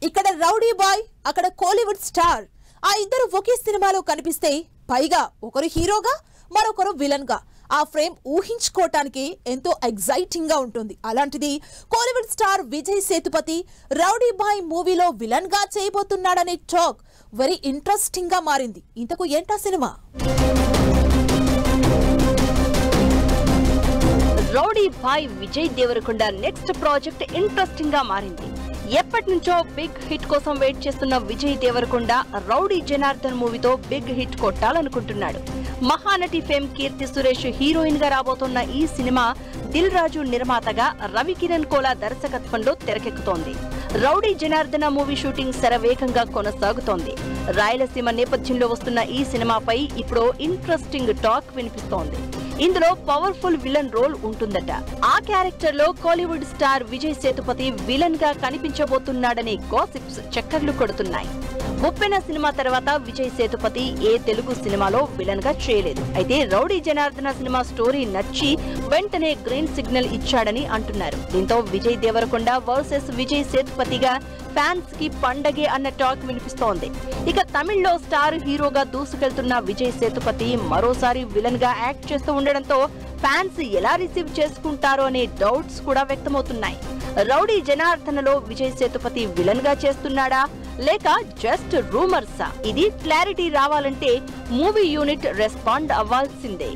ఇక్కడ rowdy boy, అక్కడ Kollywood star. ఆ ఇద్దరు ఒకే సినిమాలో కనిపిస్తే పైగా ఒకరు హీరోగా మరొకరు విలన్ గా ఆ ఫ్రేమ్ ఊహించుకోవటానికి ఎంతో ఎగ్జైటింగ్ గా ఉంటుంది. అలాంటిది Kollywood star Vijay Sethupathi rowdy boy మూవీలో విలన్ గా చేయబోతున్నాడనే టాక్ వెరీ ఇంట్రెస్టింగ్ గా మారింది. ఇంతకు ఏంటా సినిమా? Rowdy boy Vijay Devarakonda next project interesting గా మారింది. ఎప్పటి నుంచో బిగ్ హిట్ కోసం వెయిట్ చేస్తున్న విజయ్ దేవరకొండ రౌడీ జనార్దన్ మూవీతో big hit కొట్టాలనుకుంటున్నాడు. Mahanati fame Keerthy Suresh heroine గా రాబోతున్న ఈ సినిమా దిల్ రాజు నిర్మాతగా రవికిరణ్ కోలా దర్శకత్వంలో తెరకెక్కుతోంది. రౌడీ జనార్దన మూవీ షూటింగ్ శరవేగంగా కొనసాగుతోంది. రాయలసీమ నేపథ్యంలో వస్తున్న ఈ సినిమాపై ఇప్పుడు ఇంట్రెస్టింగ్ టాక్ వినిపిస్తోంది. ఇందులో పవర్ఫుల్ విలన్ రోల్ ఉంటుందట. ఆ క్యారెక్టర్ లో కోలీవుడ్ స్టార్ విజయ్ సేతుపతి విలన్ గా కనిపించబోతున్నాడనే గాసిప్స్ చక్కర్లు కొడుతున్నాయి. ఉప్పెన సినిమా తర్వాత విజయ్ సేతుపతి ఏ తెలుగు సినిమాలో విలన్ గా చేయలేదు. అయితే రౌడీ జనార్దన సినిమా స్టోరీ నచ్చి వెంటనే గ్రీన్ సిగ్నల్ ఇచ్చాడని అంటున్నారు. దీంతో విజయ్ దేవరకొండ వర్సెస్ విజయ్ సేతుపతిగా ఫ్యాన్స్ కి పండగే అన్న టాక్ వినిపిస్తోంది. ఇక తమిళ్లో స్టార్ హీరోగా దూసుకెళ్తున్న విజయ్ సేతుపతి మరోసారి విలన్ గా యాక్ట్ చేస్తూ ఉండడంతో ఫ్యాన్స్ ఎలా రిసీవ్ చేసుకుంటారో అనే డౌట్స్ కూడా వ్యక్తమవుతున్నాయి. రౌడీ జనార్దనలో విజయ్ సేతుపతి విలన్ గా చేస్తున్నాడా లేక జస్ట్ రూమర్సా? ఇది క్లారిటీ రావాలంటే మూవీ యూనిట్ రెస్పాండ్ అవ్వాల్సిందే.